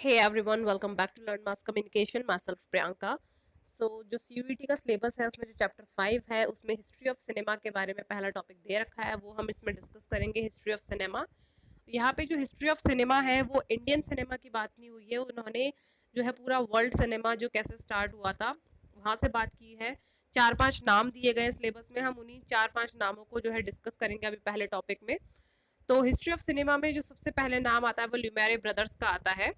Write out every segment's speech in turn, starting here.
Hey everyone, welcome back to Learn Mass Communication. Myself Priyanka. जो CUET का syllabus है उसमें जो चैप्टर 5 है उसमें हिस्ट्री ऑफ सिनेमा के बारे में पहला टॉपिक दे रखा है, वो हम इसमें डिस्कस करेंगे। हिस्ट्री ऑफ सिनेमा, यहाँ पे जो हिस्ट्री ऑफ सिनेमा है वो इंडियन सिनेमा की बात नहीं हुई है, उन्होंने जो है पूरा वर्ल्ड सिनेमा जो कैसे स्टार्ट हुआ था वहाँ से बात की है। 4-5 नाम दिए गए सिलेबस में, हम उन्हीं 4-5 नामों को जो है डिस्कस करेंगे अभी पहले टॉपिक में। तो हिस्ट्री ऑफ सिनेमा में जो सबसे पहले नाम आता है वो ल्यूमेरे ब्रदर्स का आता है।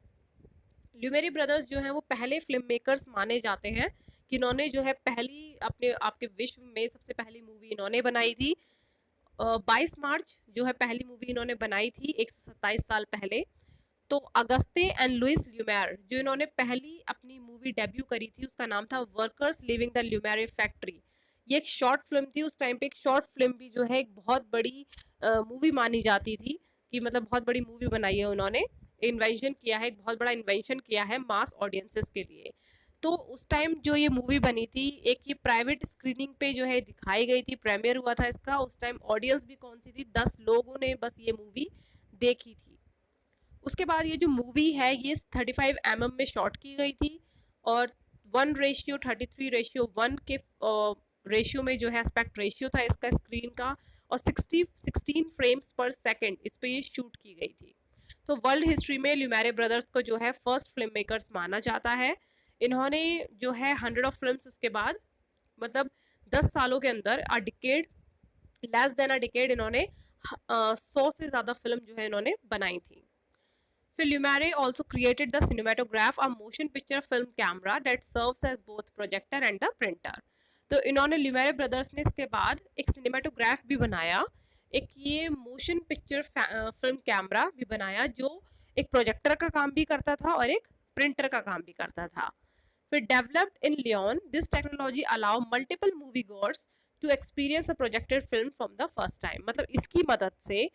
ल्यूमेरी ब्रदर्स जो हैं वो पहले फिल्म मेकर्स माने जाते हैं कि इन्होंने जो है पहली अपने आपके विश्व में सबसे पहली मूवी इन्होंने बनाई थी। 22 मार्च जो है पहली मूवी इन्होंने बनाई थी 127 साल पहले। तो अगस्ते एंड लुइस ल्यूमेर जो इन्होंने पहली अपनी मूवी डेब्यू करी थी उसका नाम था वर्कर्स लिविंग द ल्यूमेरे फैक्ट्री। ये एक शॉर्ट फिल्म थी, उस टाइम पे एक शॉर्ट फिल्म भी जो है एक बहुत बड़ी मूवी मानी जाती थी कि मतलब बहुत बड़ी मूवी बनाई है उन्होंने। इन्वेंशन किया है, एक बहुत बड़ा इन्वेंशन किया है मास ऑडियंसेस के लिए। तो उस टाइम जो ये मूवी बनी थी, एक ये प्राइवेट स्क्रीनिंग पे जो है दिखाई गई थी, प्रीमियर हुआ था इसका। उस टाइम ऑडियंस भी कौन सी थी, 10 लोगों ने बस ये मूवी देखी थी। उसके बाद ये जो मूवी है ये 35 mm में शॉट की गई थी और 1:33:1 के रेशियो में जो है एस्पेक्ट रेशियो था इसका स्क्रीन का, और 16 फ्रेम्स पर सेकंड इस पे ये शूट की गई थी। तो वर्ल्ड हिस्ट्री में ल्यूमेरे ब्रदर्स को जो है फर्स्ट फिल्म मेकर्स माना जाता है। इन्होंने जो है 100 of फिल्म्स उसके बाद मतलब 10 सालों के अंदर डिकेड, लेस देन डिकेड, इन्होंने 100 से ज़्यादा फिल्म जो है इन्होंने बनाई थी। फिर ल्यूमेरे also created the cinematograph, a motion picture film camera that serves as both projector and the printer. तो इन्होंने ल्यूमेरे ब्रदर्स ने इसके बाद एक सिनेमाटोग्राफ भी बनाया, एक ये मोशन पिक्चर फिल्म कैमरा भी बनाया जो एक प्रोजेक्टर का काम भी करता था और एक प्रिंटर का काम भी करता था। फिर developed in Lyon, this technology allow multiple movie goers to experience a projected film from the first time. मतलब इसकी मदद से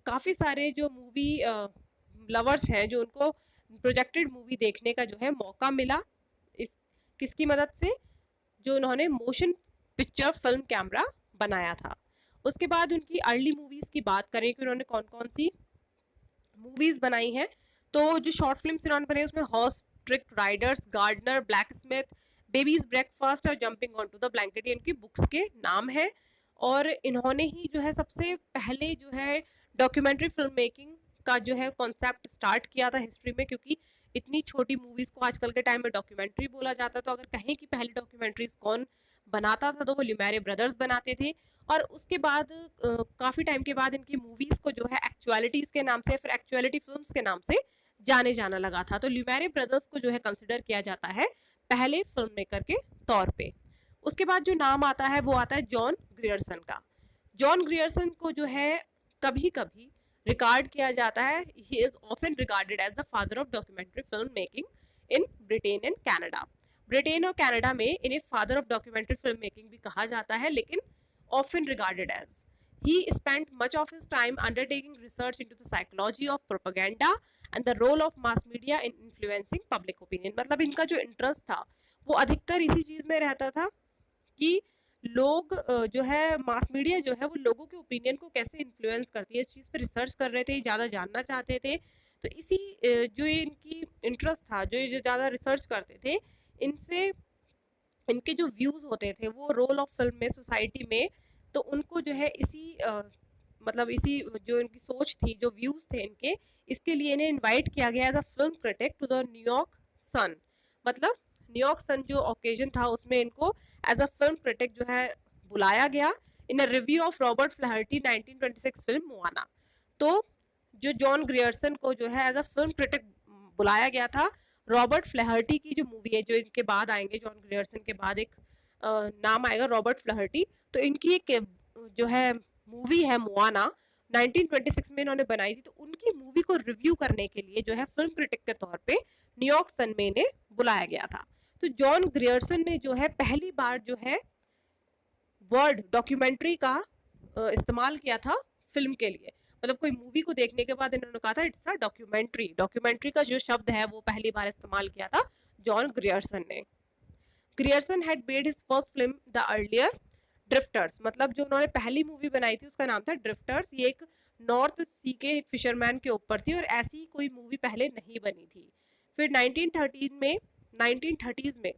काफ़ी सारे जो मूवी लवर्स हैं जो उनको प्रोजेक्टेड मूवी देखने का जो है मौका मिला। इस किसकी मदद से, जो उन्होंने मोशन पिक्चर फिल्म कैमरा बनाया था। उसके बाद उनकी अर्ली मूवीज़ की बात करें कि उन्होंने कौन कौन सी मूवीज़ बनाई हैं, तो जो शॉर्ट फिल्म इन्होंने बनाई उसमें horse trick riders, gardener, blacksmith, babies breakfast और jumping on to the blanket, ये इनकी बुक्स के नाम है। और इन्होंने ही जो है सबसे पहले जो है डॉक्यूमेंट्री फिल्म मेकिंग का जो है कॉन्सेप्ट स्टार्ट किया था हिस्ट्री में, क्योंकि इतनी छोटी मूवीज़ को आजकल के टाइम में डॉक्यूमेंट्री बोला जाता, तो अगर कहें कि पहली डॉक्यूमेंट्रीज कौन बनाता था तो वो ल्यूमेरे ब्रदर्स बनाते थे। और उसके बाद काफ़ी टाइम के बाद इनकी मूवीज़ को जो है एक्चुअलिटीज़ के नाम से, फिर एक्चुअलिटी फिल्म्स के नाम से जाने जाना लगा था। तो ल्यूमेरे ब्रदर्स को जो है कंसिडर किया जाता है पहले फिल्म मेकर के तौर पे। उसके बाद जो नाम आता है वो आता है जॉन ग्रियर्सन का। जॉन ग्रियर्सन को जो है कभी कभी रिकॉर्ड किया जाता है, he is often regarded as the father of documentary film making in Britain and Canada. Britain और कनाडा में इन्हें father of documentary film making भी कहा जाता है, लेकिन often regarded as. He spent much of his time undertaking research into the psychology of propaganda and the role of mass media in influencing public opinion. मतलब इनका जो interest था वो अधिकतर इसी चीज़ में रहता था कि लोग जो है मास मीडिया जो है वो लोगों के ओपिनियन को कैसे इन्फ्लुएंस करती है, इस चीज़ पर रिसर्च कर रहे थे, ज़्यादा जानना चाहते थे। तो इसी जो ये इनकी इंटरेस्ट था, जो ये जो ज़्यादा रिसर्च करते थे, इनसे इनके जो व्यूज़ होते थे वो रोल ऑफ फिल्म में सोसाइटी में, तो उनको जो है इसी मतलब इसी जो इनकी सोच थी, जो व्यूज़ थे इनके, इसके लिए इन्हें इनवाइट किया गया as a film critic to the New York Sun. मतलब न्यूयॉर्क सन जो ओकेजन था उसमें इनको एज अ फिल्म क्रिटिक जो है बुलाया गया in a review of Robert Flaherty 1926 film Moana. तो जो जॉन ग्रियर्सन को जो है एज अ फिल्म क्रिटिक बुलाया गया था रॉबर्ट फ्लहर्टी की जो मूवी है, जो इनके बाद आएंगे, जॉन ग्रियर्सन के बाद एक नाम आएगा रॉबर्ट फ्लहर्टी। तो इनकी एक जो है मूवी है मोआना 1926 में इन्होंने बनाई थी, तो उनकी मूवी को रिव्यू करने के लिए जो है फिल्म क्रिटिक के तौर पे न्यूयॉर्क सन में इन्हें बुलाया गया था। तो जॉन ग्रियर्सन ने जो है पहली बार जो है वर्ड डॉक्यूमेंट्री का इस्तेमाल किया था फिल्म के लिए। मतलब कोई मूवी को देखने के बाद इन्होंने कहा था इट्स अ डॉक्यूमेंट्री। डॉक्यूमेंट्री का जो शब्द है वो पहली बार इस्तेमाल किया था जॉन ग्रियर्सन ने। Grierson had made his first film the earlier drifters. मतलब जो उन्होंने पहली मूवी बनाई थी उसका नाम था ड्रिफ्टर्स। ये एक नॉर्थ सी के फिशरमैन के ऊपर थी और ऐसी कोई मूवी पहले नहीं बनी थी। फिर 1930s में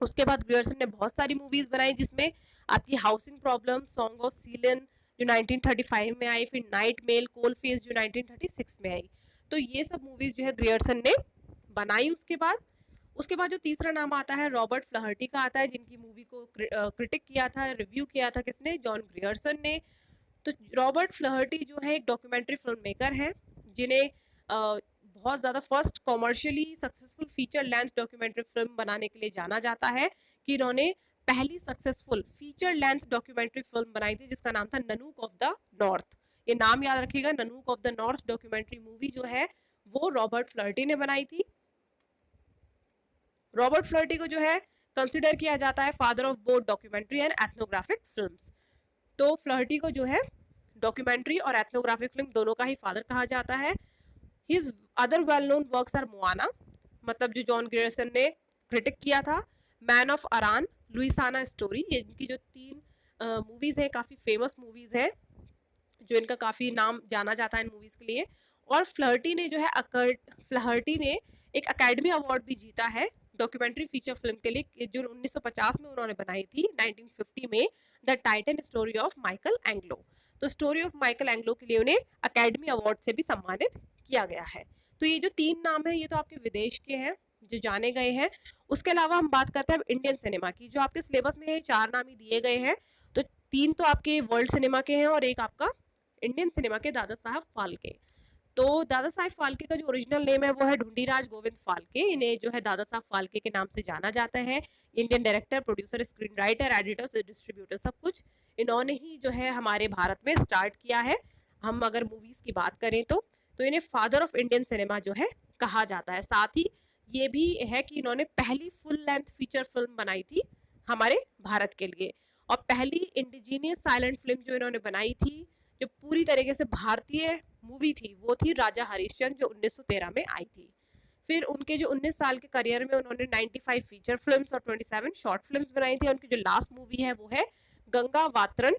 उसके बाद ग्रियर्सन ने बहुत सारी मूवीज बनाई, जिसमें आपकी हाउसिंग प्रॉब्लम, सॉन्ग ऑफ सीलन जो 1935 में आई, फिर नाइट मेल, कोल फेस जो 1936 में आई। तो ये सब मूवीज जो है ग्रियर्सन ने बनाई। उसके बाद जो तीसरा नाम आता है रॉबर्ट फ्लहर्टी का आता है, जिनकी मूवी को क्रिटिक किया था, रिव्यू किया था किसने, जॉन ग्रियर्सन ने। तो रॉबर्ट फ्लहर्टी जो है एक डॉक्यूमेंट्री फिल्म मेकर हैं, जिन्हें बहुत ज़्यादा first commercially successful feature length documentary film बनाने के लिए जाना जाता है, कि इन्होंने पहली successful feature length documentary film बनाई थी, जिसका नाम था ननूक ऑफ द नॉर्थ। ये नाम याद रखिएगा, Nanook of the North documentary movie जो है वो रॉबर्ट फ्लर्टी ने बनाई थी। रॉबर्ट फ्लर्टी को जो है कंसिडर किया जाता है father of both documentary and ethnographic films. तो फ्लर्टी को जो है डॉक्यूमेंट्री और एथनोग्राफिक फिल्म दोनों का ही फादर कहा जाता है। His other well known works are Moana, मतलब जो जॉन ग्रियर्सन ने क्रिटिक किया था, man of Aran, Louisiana story, ये इनकी जो 3 मूवीज हैं, काफ़ी फेमस मूवीज हैं, जो इनका काफ़ी नाम जाना जाता है इन मूवीज़ के लिए। और फ्लर्टी ने एक अकेडमी अवार्ड भी जीता है डॉक्यूमेंट्री फीचर फिल्म के लिए, जो 1950 में उन्होंने बनाई थी, 1950 में, the Titan story of Michael Anglo. तो स्टोरी ऑफ माइकल एंग्लो के लिए उन्हें अकेडमी अवार्ड से भी सम्मानित किया गया है। तो ये जो 3 नाम है ये तो आपके विदेश के हैं जो जाने गए हैं। उसके अलावा हम बात करते हैं इंडियन सिनेमा की, जो आपके सिलेबस में है 4 नाम ही दिए गए हैं। तो 3 तो आपके वर्ल्ड सिनेमा के हैं और एक आपका इंडियन सिनेमा के दादा साहब फाल्के। तो दादा साहब फाल्के का जो ओरिजिनल नेम है वो है ढूंढीराज गोविंद फाल्के। इन्हें जो है दादा साहब फाल्के के नाम से जाना जाता है। Indian director, producer, screen writer, editor, distributor, सब कुछ इन्होंने ही जो है हमारे भारत में स्टार्ट किया है। हम अगर मूवीज की बात करें तो इन्हें फादर ऑफ इंडियन सिनेमा जो है कहा जाता है। साथ ही ये भी है कि इन्होंने पहली फुल लेंथ फीचर फिल्म बनाई थी हमारे भारत के लिए, और पहली इंडिजीनियस साइलेंट फिल्म जो इन्होंने बनाई थी, जो पूरी तरीके से भारतीय मूवी थी, वो थी राजा हरिश्चंद्र, जो 1913 में आई थी। फिर उनके जो 19 साल के करियर में उन्होंने 95 फीचर फिल्म्स और 27 शॉर्ट फिल्म्स बनाई थी। उनकी जो लास्ट मूवी है वो है गंगावतरन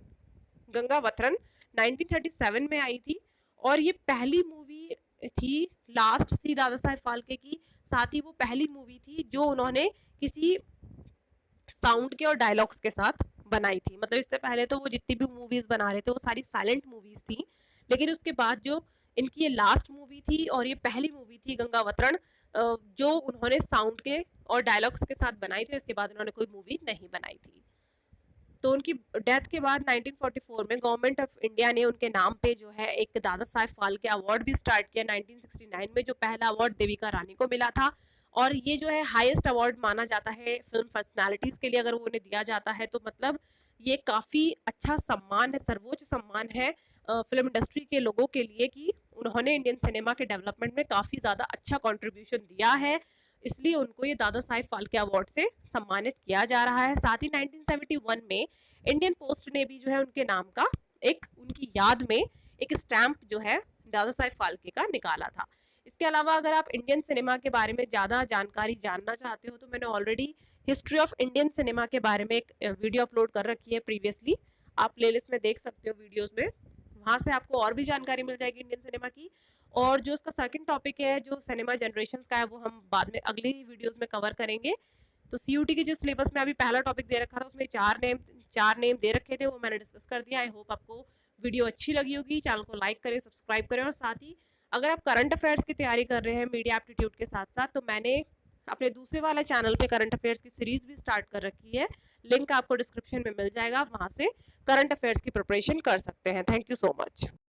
1937 में आई थी, और ये पहली मूवी थी, लास्ट थी दादा साहेब फाल्के की। साथ ही वो पहली मूवी थी जो उन्होंने किसी साउंड के और डायलॉग्स के साथ बनाई थी। मतलब इससे पहले तो वो जितनी भी मूवीज बना रहे थे वो सारी साइलेंट मूवीज थी, लेकिन उसके बाद जो इनकी ये लास्ट मूवी थी और ये पहली मूवी थी गंगावतरण, जो उन्होंने साउंड के और डायलॉग्स के साथ बनाई थी। इसके बाद उन्होंने कोई मूवी नहीं बनाई थी। तो उनकी डेथ के बाद 1944 में गवर्नमेंट ऑफ इंडिया ने उनके नाम पे जो है एक दादा साहेब फाल्के अवार्ड भी स्टार्ट किया 1969 में, जो पहला अवार्ड देविका रानी को मिला था। और ये जो है हाईएस्ट अवार्ड माना जाता है फिल्म पर्सनालिटीज के लिए। अगर वो उन्हें दिया जाता है तो मतलब ये काफ़ी अच्छा सम्मान है, सर्वोच्च सम्मान है फिल्म इंडस्ट्री के लोगों के लिए, कि उन्होंने इंडियन सिनेमा के डेवलपमेंट में काफ़ी ज़्यादा अच्छा कॉन्ट्रीब्यूशन दिया है। इसलिए उनको ये दादा साहेब फाल्के अवार्ड से सम्मानित किया जा रहा है। साथ ही 1971 में इंडियन पोस्ट ने भी जो है उनके नाम का उनकी याद में एक स्टैंप जो है दादा साहेब फाल्के का निकाला था। इसके अलावा अगर आप इंडियन सिनेमा के बारे में ज़्यादा जानकारी जानना चाहते हो तो मैंने already history of Indian cinema के बारे में एक वीडियो अपलोड कर रखी है प्रीवियसली, आप प्लेलिस्ट में देख सकते हो वीडियोस में, वहाँ से आपको और भी जानकारी मिल जाएगी इंडियन सिनेमा की। और जो उसका सेकंड टॉपिक है जो सिनेमा जनरेशंस का है, वो हम बाद में अगले ही वीडियोस में कवर करेंगे। तो सीयूटी के जो सिलेबस में अभी पहला टॉपिक दे रखा था उसमें 4 नेम दे रखे थे, वो मैंने डिस्कस कर दिया। आई होप आपको वीडियो अच्छी लगी होगी। चैनल को लाइक करें, सब्सक्राइब करें, और साथ ही अगर आप करंट अफेयर्स की तैयारी कर रहे हैं मीडिया एप्टीट्यूड के साथ साथ, तो मैंने अपने दूसरे वाला चैनल पे करंट अफेयर्स की सीरीज भी स्टार्ट कर रखी है, लिंक आपको डिस्क्रिप्शन में मिल जाएगा, वहाँ से करंट अफेयर्स की प्रिपरेशन कर सकते हैं। Thank you so much.